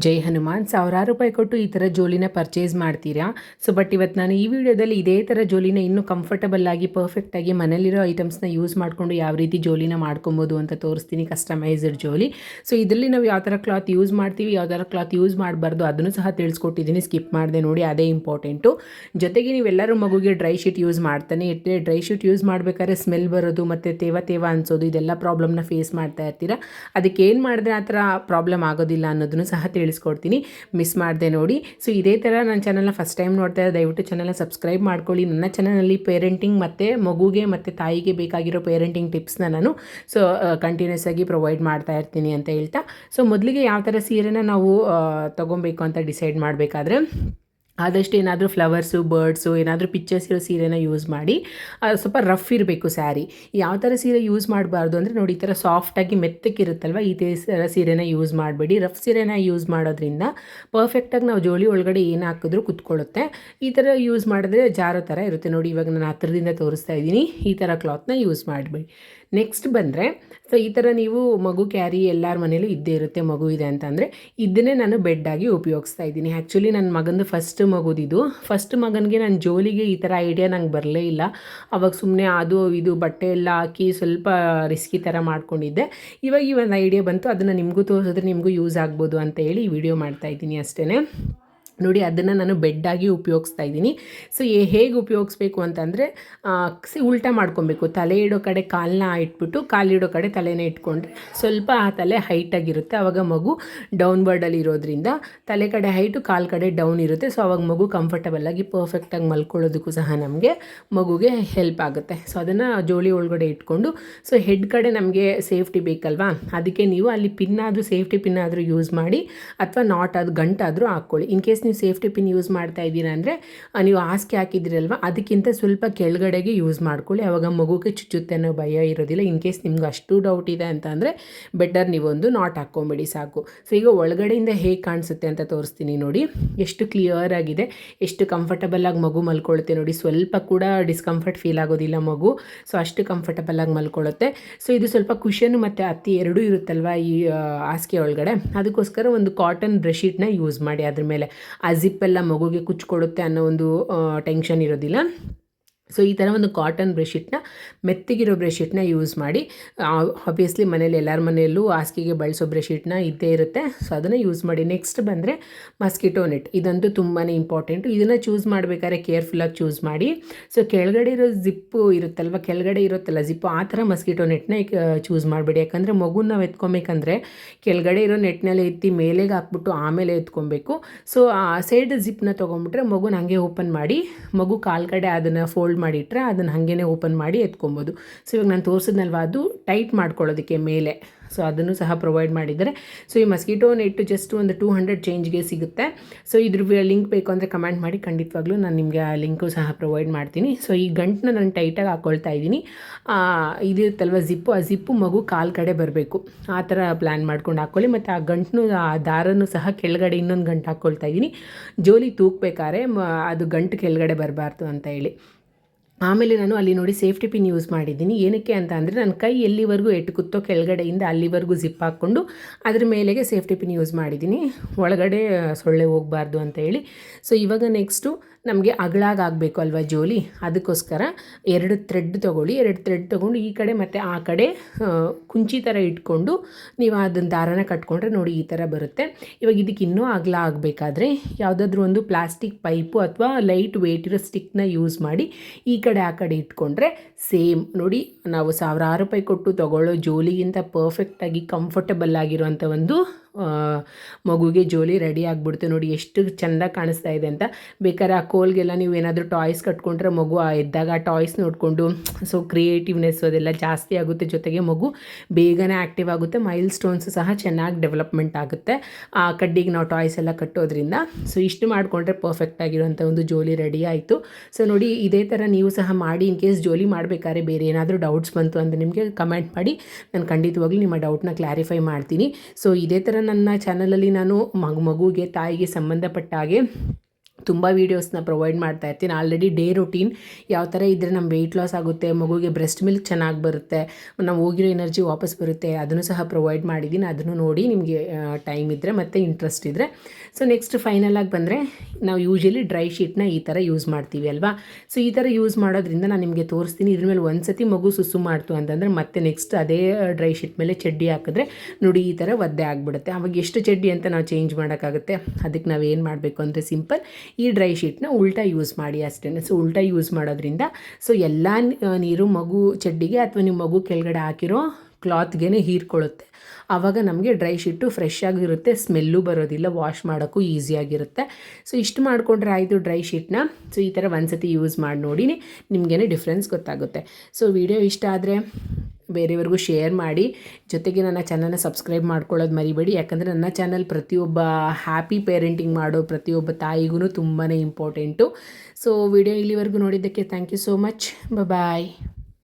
ಜೈ ಹನುಮಾನ್. ಸಾವಿರಾರು ರೂಪಾಯಿ ಕೊಟ್ಟು ಈ ಥರ ಜೋಲಿನ ಪರ್ಚೇಸ್ ಮಾಡ್ತೀರಾ? ಸೊ ಬಟ್ ಇವತ್ತು ನಾನು ಈ ವಿಡಿಯೋದಲ್ಲಿ ಇದೇ ಥರ ಜೋಲಿನ ಇನ್ನೂ ಕಂಫರ್ಟಬಲ್ ಆಗಿ ಪರ್ಫೆಕ್ಟಾಗಿ ಮನೇಲಿರೋ ಐಟಮ್ಸ್ನ ಯೂಸ್ ಮಾಡಿಕೊಂಡು ಯಾವ ರೀತಿ ಜೋಲಿನ ಮಾಡ್ಕೊಬೋದು ಅಂತ ತೋರಿಸ್ತೀನಿ. ಕಸ್ಟಮೈಸ್ಡ್ ಜೋಲಿ. ಸೊ ಇದರಲ್ಲಿ ನಾವು ಯಾವ ಥರ ಕ್ಲಾತ್ ಯೂಸ್ ಮಾಡ್ತೀವಿ, ಯಾವ ಥರ ಕ್ಲಾತ್ ಯೂಸ್ ಮಾಡಬಾರ್ದು ಅದನ್ನು ಸಹ ತಿಳಿಸ್ಕೊಟ್ಟಿದ್ದೀನಿ. ಸ್ಕಿಪ್ ಮಾಡಿದೆ ನೋಡಿ, ಅದೇ ಇಂಪಾರ್ಟೆಂಟು. ಜೊತೆಗೆ ನೀವೆಲ್ಲರೂ ಮಗುಗೆ ಡ್ರೈ ಶೀಟ್ ಯೂಸ್ ಮಾಡ್ತಾನೆ ಇರ್ತೀರಿ. ಡ್ರೈ ಶೀಟ್ ಯೂಸ್ ಮಾಡಬೇಕಾದ್ರೆ ಸ್ಮೆಲ್ ಬರೋದು ಮತ್ತು ತೇವ ಅನಿಸೋದು, ಇದೆಲ್ಲ ಪ್ರಾಬ್ಲಮ್ನ ಫೇಸ್ ಮಾಡ್ತಾ ಇರ್ತೀರಾ. ಅದಕ್ಕೆ ಏನು ಮಾಡಿದ್ರೆ ಆ ಥರ ಪ್ರಾಬ್ಲಮ್ ಆಗೋದಿಲ್ಲ ಅನ್ನೋದನ್ನು ಸಹ ತಿಳಿಸ್ಕೊಡ್ತೀನಿ. ಮಿಸ್ ಮಾಡಿದೆ ನೋಡಿ. ಸೊ ಇದೇ ಥರ ನನ್ನ ಚಾನಲ್ನ ಫಸ್ಟ್ ಟೈಮ್ ನೋಡ್ತಾ ಇದ್ದರೆ ದಯವಿಟ್ಟು ಚಾನಲ್ನ ಸಬ್ಸ್ಕ್ರೈಬ್ ಮಾಡ್ಕೊಳ್ಳಿ. ನನ್ನ ಚಾನಲಲ್ಲಿ ಪೇರೆಂಟಿಂಗ್ ಮತ್ತು ಮಗುಗೆ ಮತ್ತು ತಾಯಿಗೆ ಬೇಕಾಗಿರೋ ಪೇರೆಂಟಿಂಗ್ ಟಿಪ್ಸ್ನ ನಾನು ಕಂಟಿನ್ಯೂಸ್ ಆಗಿ ಪ್ರೊವೈಡ್ ಮಾಡ್ತಾ ಇರ್ತೀನಿ ಅಂತ ಹೇಳ್ತಾ, ಸೊ ಮೊದಲಿಗೆ ಯಾವ ಥರ ಸೀರೆನ ನಾವು ತೊಗೊಬೇಕು ಅಂತ ಡಿಸೈಡ್ ಮಾಡಬೇಕಾದ್ರೆ ಆದಷ್ಟು ಏನಾದರೂ ಫ್ಲವರ್ಸು, ಬರ್ಡ್ಸು, ಏನಾದರೂ ಪಿಕ್ಚರ್ಸ್ ಇರೋ ಸೀರೆನ ಯೂಸ್ ಮಾಡಿ. ಸ್ವಲ್ಪ ರಫ್ ಇರಬೇಕು ಸ್ಯಾರಿ. ಯಾವ ಥರ ಸೀರೆ ಯೂಸ್ ಮಾಡಬಾರ್ದು ಅಂದರೆ ನೋಡಿ, ಈ ಥರ ಸಾಫ್ಟಾಗಿ ಮೆತ್ತಕ್ಕಿರುತ್ತಲ್ವ, ಈ ಥರ ಸೀರೆನ ಯೂಸ್ ಮಾಡಬೇಡಿ. ರಫ್ ಸೀರೆನ ಯೂಸ್ ಮಾಡೋದ್ರಿಂದ ಪರ್ಫೆಕ್ಟಾಗಿ ನಾವು ಜೋಲಿ ಒಳಗಡೆ ಏನು ಹಾಕಿದ್ರೂ ಕುತ್ಕೊಳ್ಳುತ್ತೆ. ಈ ಥರ ಯೂಸ್ ಮಾಡಿದ್ರೆ ಜಾರೋ ಥರ ಇರುತ್ತೆ ನೋಡಿ. ಇವಾಗ ನಾನು ಹತ್ರದಿಂದ ತೋರಿಸ್ತಾ ಇದ್ದೀನಿ. ಈ ಥರ ಕ್ಲಾತ್ನ ಯೂಸ್ ಮಾಡಬೇಡಿ. ನೆಕ್ಸ್ಟ್ ಬಂದರೆ, ಸೊ ಈ ಥರ ನೀವು ಮಗು ಕ್ಯಾರಿ ಎಲ್ಲರ ಮನೇಲೂ ಇದ್ದೇ ಇರುತ್ತೆ. ಮಗು ಇದೆ ಅಂತಂದರೆ ಇದನ್ನೇ ನಾನು ಬೆಡ್ಡಾಗಿ ಉಪಯೋಗಿಸ್ತಾ ಇದ್ದೀನಿ. ಆ್ಯಕ್ಚುಲಿ ನನ್ನ ಮಗಂದು ಫಸ್ಟ್ ಮಗುದಿದು. ಫಸ್ಟ್ ಮಗನಿಗೆ ನಾನು ಜೋಲಿಗೆ ಈ ಥರ ಐಡಿಯಾ ನಂಗೆ ಬರಲೇ ಇಲ್ಲ. ಅವಾಗ ಸುಮ್ಮನೆ ಅದು ಇದು ಬಟ್ಟೆ ಎಲ್ಲ ಹಾಕಿ ಸ್ವಲ್ಪ ರಿಸ್ಕಿ ಥರ ಮಾಡ್ಕೊಂಡಿದ್ದೆ. ಇವಾಗ ಈ ಒಂದು ಐಡಿಯಾ ಬಂತು, ಅದನ್ನು ನಿಮಗೂ ತೋರಿಸಿದ್ರೆ ನಿಮಗೂ ಯೂಸ್ ಆಗ್ಬೋದು ಅಂತ ಹೇಳಿ ಈ ವಿಡಿಯೋ ಮಾಡ್ತಾಯಿದ್ದೀನಿ ಅಷ್ಟೇ. ನೋಡಿ, ಅದನ್ನು ನಾನು ಬೆಡ್ಡಾಗಿ ಉಪಯೋಗಿಸ್ತಾ ಇದ್ದೀನಿ. ಸೊ ಹೇಗೆ ಉಪಯೋಗಿಸ್ಬೇಕು ಅಂತಂದರೆ, ಉಲ್ಟಾ ಮಾಡ್ಕೊಬೇಕು. ತಲೆ ಇಡೋ ಕಡೆ ಕಾಲನ್ನ ಇಟ್ಬಿಟ್ಟು ಕಾಲಿಡೋ ಕಡೆ ತಲೆನ ಇಟ್ಕೊಂಡ್ರೆ ಸ್ವಲ್ಪ ಆ ತಲೆ ಹೈಟಾಗಿರುತ್ತೆ. ಆವಾಗ ಮಗು ಡೌನ್ವರ್ಡಲ್ಲಿ ಇರೋದ್ರಿಂದ ತಲೆ ಕಡೆ ಹೈಟು, ಕಾಲು ಕಡೆ ಡೌನ್ ಇರುತ್ತೆ. ಸೊ ಆವಾಗ ಮಗು ಕಂಫರ್ಟಬಲ್ಲಾಗಿ ಪರ್ಫೆಕ್ಟಾಗಿ ಮಲ್ಕೊಳ್ಳೋದಕ್ಕೂ ಸಹ ನಮಗೆ ಮಗುಗೆ ಹೆಲ್ಪ್ ಆಗುತ್ತೆ. ಸೊ ಅದನ್ನು ಜೋಳಿ ಒಳಗಡೆ ಇಟ್ಕೊಂಡು, ಸೊ ಹೆಡ್ ಕಡೆ ನಮಗೆ ಸೇಫ್ಟಿ ಬೇಕಲ್ವಾ, ಅದಕ್ಕೆ ನೀವು ಅಲ್ಲಿ ಪಿನ್ನಾದರೂ ಸೇಫ್ಟಿ ಪಿನ್ನಾದರೂ ಯೂಸ್ ಮಾಡಿ, ಅಥವಾ ನಾಟ್ ಅದು ಗಂಟಾದರೂ ಹಾಕ್ಕೊಳ್ಳಿ. ಇನ್ ಕೇಸ್ ನೀವು ಸೇಫ್ಟಿ ಪಿನ್ ಯೂಸ್ ಮಾಡ್ತಾ ಇದ್ದೀರಾ ಅಂದರೆ, ನೀವು ಹಾಸಿಗೆ ಹಾಕಿದ್ರಲ್ವ ಅದಕ್ಕಿಂತ ಸ್ವಲ್ಪ ಕೆಳಗಡೆಗೆ ಯೂಸ್ ಮಾಡ್ಕೊಳ್ಳಿ. ಆವಾಗ ಮಗುಗೆ ಚುಚ್ಚುತ್ತೆ ಅನ್ನೋ ಭಯ ಇರೋದಿಲ್ಲ. ಇನ್ ಕೇಸ್ ನಿಮ್ಗೆ ಅಷ್ಟು ಡೌಟ್ ಇದೆ ಅಂತ ಅಂದರೆ ಬೆಟರ್ ನೀವೊಂದು ನಾಟ್ ಹಾಕ್ಕೊಂಬಿಡಿ ಸಾಕು. ಸೊ ಈಗ ಒಳಗಡೆಯಿಂದ ಹೇಗೆ ಕಾಣಿಸುತ್ತೆ ಅಂತ ತೋರಿಸ್ತೀನಿ ನೋಡಿ. ಎಷ್ಟು ಕ್ಲಿಯರ್ ಆಗಿದೆ, ಎಷ್ಟು ಕಂಫರ್ಟಬಲ್ಲಾಗಿ ಮಗು ಮಲ್ಕೊಳ್ಳುತ್ತೆ ನೋಡಿ. ಸ್ವಲ್ಪ ಕೂಡ ಡಿಸ್ಕಂಫರ್ಟ್ ಫೀಲ್ ಆಗೋದಿಲ್ಲ ಮಗು. ಸೊ ಅಷ್ಟು ಕಂಫರ್ಟಬಲ್ಲಾಗಿ ಮಲ್ಕೊಳ್ಳುತ್ತೆ. ಸೊ ಇದು ಸ್ವಲ್ಪ ಕುಷನ್ ಮತ್ತು ಹತ್ತಿ ಎರಡೂ ಇರುತ್ತಲ್ವ ಈ ಹಾಸಿಗೆ ಒಳಗಡೆ, ಅದಕ್ಕೋಸ್ಕರ ಒಂದು ಕಾಟನ್ ಬ್ರೆಡ್ಶೀಟ್ನ ಯೂಸ್ ಮಾಡಿ. ಅದ್ರ ಮೇಲೆ ಆ ಜಿಪ್ಪೆಲ್ಲ ಮಗುಗೆ ಕುಚ್ಕೊಡುತ್ತೆ ಅನ್ನೋ ಒಂದು ಟೆನ್ಷನ್ ಇರೋದಿಲ್ಲ. ಸೊ ಈ ಥರ ಒಂದು ಕಾಟನ್ ಬ್ರೆಡ್ಶೀಟ್ನ, ಮೆತ್ತಗಿರೋ ಬ್ರೆಡ್ಶೀಟ್ನ ಯೂಸ್ ಮಾಡಿ. ಆಬ್ವಿಯಸ್ಲಿ ಮನೇಲಿ ಎಲ್ಲರ ಮನೆಯಲ್ಲೂ ಹಾಸಿಗೆಗೆ ಬಳಸೋ ಬ್ರೆಡ್ಶೀಟ್ನ ಇದ್ದೇ ಇರುತ್ತೆ. ಸೊ ಅದನ್ನು ಯೂಸ್ ಮಾಡಿ. ನೆಕ್ಸ್ಟ್ ಬಂದರೆ ಮಸ್ಕಿಟೋ ನೆಟ್. ಇದಂತೂ ತುಂಬಾ ಇಂಪಾರ್ಟೆಂಟು. ಇದನ್ನು ಚೂಸ್ ಮಾಡಬೇಕಾದ್ರೆ ಕೇರ್ಫುಲ್ಲಾಗಿ ಚೂಸ್ ಮಾಡಿ. ಸೊ ಕೆಳಗಡೆ ಇರೋ ಜಿಪ್ಪು ಇರುತ್ತಲ್ವ, ಕೆಳಗಡೆ ಇರುತ್ತಲ್ಲ ಜಿಪ್ಪು, ಆ ಥರ ಮಸ್ಕಿಟೋ ನೆಟ್ನ ಚೂಸ್ ಮಾಡಬೇಡಿ. ಯಾಕಂದರೆ ಮಗುನ ನಾವು ಎತ್ಕೊಬೇಕಂದ್ರೆ ಕೆಳಗಡೆ ಇರೋ ನೆಟ್ನೆಲ್ಲ ಎತ್ತಿ ಮೇಲೆಗೆ ಹಾಕ್ಬಿಟ್ಟು ಆಮೇಲೆ ಎತ್ಕೊಬೇಕು. ಸೊ ಆ ಸೈಡ್ ಜಿಪ್ನ ತೊಗೊಂಬಿಟ್ರೆ ಮಗುನ ಹಾಗೆ ಓಪನ್ ಮಾಡಿ, ಮಗು ಕಾಲು ಕಡೆ ಅದನ್ನು ಫೋಲ್ಡ್ ಮಾಡಿಟ್ರೆ ಅದನ್ನು ಹಾಗೇ ಓಪನ್ ಮಾಡಿ ಎತ್ಕೊಬೋದು. ಸೊ ಇವಾಗ ನಾನು ತೋರಿಸಿದ್ನಲ್ವ, ಅದು ಟೈಟ್ ಮಾಡ್ಕೊಳ್ಳೋದಕ್ಕೆ ಮೇಲೆ. ಸೊ ಅದನ್ನು ಸಹ ಪ್ರೊವೈಡ್ ಮಾಡಿದ್ದಾರೆ. ಸೊ ಈ ಮಸ್ಕಿಟೋ ನೆಟ್ಟು ಜಸ್ಟ್ ಒಂದು 200 ಚೇಂಜ್ಗೆ ಸಿಗುತ್ತೆ. ಸೊ ಇದ್ರ ಲಿಂಕ್ ಬೇಕು ಅಂದರೆ ಕಮೆಂಟ್ ಮಾಡಿ, ಖಂಡಿತವಾಗ್ಲೂ ನಾನು ನಿಮಗೆ ಆ ಲಿಂಕು ಸಹ ಪ್ರೊವೈಡ್ ಮಾಡ್ತೀನಿ. ಸೊ ಈ ಗಂಟನ್ನ ನಾನು ಟೈಟಾಗಿ ಹಾಕ್ಕೊಳ್ತಾ ಇದ್ದೀನಿ. ಇದಿರುತ್ತಲ್ವ ಜಿಪ್ಪು, ಆ ಜಿಪ್ಪು ಮಗು ಕಾಲು ಕಡೆ ಬರಬೇಕು. ಆ ಥರ ಪ್ಲ್ಯಾನ್ ಮಾಡ್ಕೊಂಡು ಹಾಕ್ಕೊಳ್ಳಿ. ಮತ್ತು ಆ ಗಂಟನ್ನು, ಆ ದಾರನೂ ಸಹ ಕೆಳಗಡೆ ಇನ್ನೊಂದು ಗಂಟು ಹಾಕ್ಕೊಳ್ತಾ ಇದ್ದೀನಿ. ಜೋಲಿ ತೂಕಬೇಕಾದ್ರೆ ಅದು ಗಂಟು ಕೆಳಗಡೆ ಬರಬಾರ್ದು ಅಂತ ಹೇಳಿ. ಆಮೇಲೆ ನಾನು ಅಲ್ಲಿ ನೋಡಿ ಸೇಫ್ಟಿ ಪಿನ್ ಯೂಸ್ ಮಾಡಿದ್ದೀನಿ. ಏನಕ್ಕೆ ಅಂತ ಅಂದರೆ, ನನ್ನ ಕೈ ಎಲ್ಲಿವರೆಗೂ ಎಟುಕುತ್ತೋ ಕೆಳಗಡೆಯಿಂದ ಅಲ್ಲಿವರೆಗೂ ಜಿಪ್ ಹಾಕ್ಕೊಂಡು ಅದ್ರ ಮೇಲೆಗೆ ಸೇಫ್ಟಿ ಪಿನ್ ಯೂಸ್ ಮಾಡಿದ್ದೀನಿ, ಒಳಗಡೆ ಸೊಳ್ಳೆ ಹೋಗಬಾರ್ದು ಅಂತ ಹೇಳಿ. ಸೊ ಇವಾಗ ನೆಕ್ಸ್ಟು ನಮಗೆ ಅಗಲಾಗಬೇಕು ಅಲ್ವಾ ಜೋಲಿ, ಅದಕ್ಕೋಸ್ಕರ 2 ಥ್ರೆಡ್ ತೊಗೊಳ್ಳಿ. 2 ಥ್ರೆಡ್ ತೊಗೊಂಡು ಈ ಕಡೆ ಮತ್ತು ಆ ಕಡೆ ಕುಂಚಿ ಥರ ಇಟ್ಕೊಂಡು ನೀವು ಅದನ್ನು ದಾರನ ಕಟ್ಕೊಂಡ್ರೆ ನೋಡಿ ಈ ಥರ ಬರುತ್ತೆ. ಇವಾಗ ಇದಕ್ಕೆ ಇನ್ನೂ ಅಗಲ ಆಗಬೇಕಾದ್ರೆ ಯಾವುದಾದ್ರೂ ಒಂದು ಪ್ಲಾಸ್ಟಿಕ್ ಪೈಪು ಅಥವಾ ಲೈಟ್ ವೇಟ್ ಇರೋ ಸ್ಟಿಕ್ನ ಯೂಸ್ ಮಾಡಿ ಈ ಕಡೆ ಆ ಕಡೆ ಇಟ್ಕೊಂಡ್ರೆ ಸೇಮ್ ನೋಡಿ, ನಾವು ಸಾವಿರಾರು ರೂಪಾಯಿ ಕೊಟ್ಟು ತೊಗೊಳ್ಳೋ ಜೋಲಿಗಿಂತ ಪರ್ಫೆಕ್ಟಾಗಿ ಕಂಫರ್ಟಬಲ್ ಆಗಿರುವಂಥ ಒಂದು ಮಗುಗೆ ಜೋಲಿ ರೆಡಿ ಆಗಿಬಿಡುತ್ತೆ. ನೋಡಿ ಎಷ್ಟು ಚೆಂದ ಕಾಣಿಸ್ತಾ ಇದೆ ಅಂತ. ಬೇಕಾದ್ರೆ ಆ ಕೋಲ್ಗೆಲ್ಲ ನೀವು ಏನಾದರೂ ಟಾಯ್ಸ್ ಕಟ್ಕೊಂಡ್ರೆ ಮಗು ಎದ್ದಾಗ ಆ ಟಾಯ್ಸ್ ನೋಡಿಕೊಂಡು ಸೊ ಕ್ರಿಯೇಟಿವ್ನೆಸ್ ಅದೆಲ್ಲ ಜಾಸ್ತಿ ಆಗುತ್ತೆ. ಜೊತೆಗೆ ಮಗು ಬೇಗನೆ ಆ್ಯಕ್ಟಿವ್ ಆಗುತ್ತೆ. ಮೈಲ್ ಸ್ಟೋನ್ಸು ಸಹ ಚೆನ್ನಾಗಿ ಡೆವಲಪ್ಮೆಂಟ್ ಆಗುತ್ತೆ ಆ ಕಡ್ಡಿಗೆ ನಾವು ಟಾಯ್ಸ್ ಎಲ್ಲ ಕಟ್ಟೋದ್ರಿಂದ. ಸೊ ಇಷ್ಟು ಮಾಡಿಕೊಂಡ್ರೆ ಪರ್ಫೆಕ್ಟ್ ಆಗಿರೋಂಥ ಒಂದು ಜೋಲಿ ರೆಡಿ ಆಯಿತು. ಸೊ ನೋಡಿ, ಇದೇ ಥರ ನೀವು ಸಹ ಮಾಡಿ. ಇನ್ ಕೇಸ್ ಜೋಲಿ ಮಾಡಬೇಕಾದ್ರೆ ಬೇರೆ ಏನಾದರೂ ಡೌಟ್ಸ್ ಬಂತು ಅಂದರೆ ನಿಮಗೆ ಕಮೆಂಟ್ ಮಾಡಿ, ನಾನು ಖಂಡಿತವಾಗ್ಲೂ ನಿಮ್ಮ ಡೌಟ್ನ ಕ್ಲಾರಿಫೈ ಮಾಡ್ತೀನಿ. ಸೊ ಇದೇ ಥರ ನನ್ನ ಚಾನಲಲ್ಲಿ ನಾನು ಮಗುಗೆ, ತಾಯಿಗೆ ಸಂಬಂಧಪಟ್ಟ ಹಾಗೆ ತುಂಬ ವೀಡಿಯೋಸ್ನ ಪ್ರೊವೈಡ್ ಮಾಡ್ತಾ ಇರ್ತೀನಿ. ಆಲ್ರೆಡಿ ಡೇ ರೊಟೀನ್ ಯಾವ ಥರ ಇದ್ದರೆ ನಮ್ಮ ವೆಯ್ಟ್ ಲಾಸ್ ಆಗುತ್ತೆ, ಮಗುಗೆ ಬ್ರೆಸ್ಟ್ ಮಿಲ್ಕ್ ಚೆನ್ನಾಗಿ ಬರುತ್ತೆ, ನಾವು ಹೋಗಿರೋ ಎನರ್ಜಿ ವಾಪಸ್ ಬರುತ್ತೆ, ಅದನ್ನು ಸಹ ಪ್ರೊವೈಡ್ ಮಾಡಿದ್ದೀನಿ. ಅದನ್ನು ನೋಡಿ ನಿಮಗೆ ಟೈಮ್ ಇದ್ದರೆ ಮತ್ತು ಇಂಟ್ರೆಸ್ಟ್ ಇದ್ದರೆ. ಸೊ ನೆಕ್ಸ್ಟ್ ಫೈನಲಾಗಿ ಬಂದರೆ ನಾವು ಯೂಶ್ವಲಿ ಡ್ರೈ ಶೀಟ್ನ ಈ ಥರ ಯೂಸ್ ಮಾಡ್ತೀವಿ ಅಲ್ವಾ. ಸೊ ಈ ಥರ ಯೂಸ್ ಮಾಡೋದ್ರಿಂದ ನಾನು ನಿಮಗೆ ತೋರಿಸ್ತೀನಿ. ಇದ್ರ ಮೇಲೆ ಒಂದು ಸತಿ ಮಗು ಸುಸು ಮಾಡ್ತು ಅಂತಂದರೆ ಮತ್ತೆ ನೆಕ್ಸ್ಟ್ ಅದೇ ಡ್ರೈ ಶೀಟ್ ಮೇಲೆ ಚಡ್ಡಿ ಹಾಕಿದ್ರೆ ನೋಡಿ ಈ ಥರ ಒದ್ದೆ ಆಗಿಬಿಡುತ್ತೆ. ಅವಾಗ ಎಷ್ಟು ಚಡ್ಡಿ ಅಂತ ನಾವು ಚೇಂಜ್ ಮಾಡೋಕ್ಕಾಗುತ್ತೆ. ಅದಕ್ಕೆ ನಾವು ಏನು ಮಾಡಬೇಕು ಅಂದರೆ ಸಿಂಪಲ್ ಈ ಡ್ರೈ ಶೀಟ್ನ ಉಲ್ಟಾ ಯೂಸ್ ಮಾಡಿ ಅಷ್ಟೇ. ಸೊ ಉಲ್ಟಾ ಯೂಸ್ ಮಾಡೋದ್ರಿಂದ ಸೊ ಎಲ್ಲ ನೀರು ಮಗು ಚಡ್ಡಿಗೆ ಅಥವಾ ನಿಮ್ಮ ಮಗು ಕೆಳಗಡೆ ಹಾಕಿರೋ ಕ್ಲಾತ್ಗೆ ಹೀರ್ಕೊಳ್ಳುತ್ತೆ. ಆವಾಗ ನಮಗೆ ಡ್ರೈ ಶೀಟು ಫ್ರೆಶ್ ಆಗಿರುತ್ತೆ, ಸ್ಮೆಲ್ಲು ಬರೋದಿಲ್ಲ, ವಾಶ್ ಮಾಡೋಕ್ಕೂ ಈಸಿಯಾಗಿರುತ್ತೆ. ಸೊ ಇಷ್ಟು ಮಾಡಿಕೊಂಡ್ರೆ ಆಯಿತು ಡ್ರೈ ಶೀಟ್ನ. ಸೊ ಈ ಥರ ಒಂದ್ಸತಿ ಯೂಸ್ ಮಾಡಿ ನೋಡಿ, ನಿಮಗೇನೆ ಡಿಫ್ರೆನ್ಸ್ ಗೊತ್ತಾಗುತ್ತೆ. ಸೊ ವಿಡಿಯೋ ಇಷ್ಟ ಆದರೆ ಬೇರೆಯವ್ರಿಗೂ ಶೇರ್ ಮಾಡಿ, ಜೊತೆಗೆ ನನ್ನ ಚಾನಲ್ನ ಸಬ್ಸ್ಕ್ರೈಬ್ ಮಾಡ್ಕೊಳ್ಳೋದು ಮರಿಬೇಡಿ. ಯಾಕಂದರೆ ನನ್ನ ಚಾನಲ್ ಪ್ರತಿಯೊಬ್ಬ ಹ್ಯಾಪಿ ಪೇರೆಂಟಿಂಗ್ ಮಾಡೋ ಪ್ರತಿಯೊಬ್ಬ ತಾಯಿಗೂ ತುಂಬಾ ಇಂಪಾರ್ಟೆಂಟು. ಸೊ ವಿಡಿಯೋ ಇಲ್ಲಿವರೆಗೂ ನೋಡಿದ್ದಕ್ಕೆ thank you so much. Bye.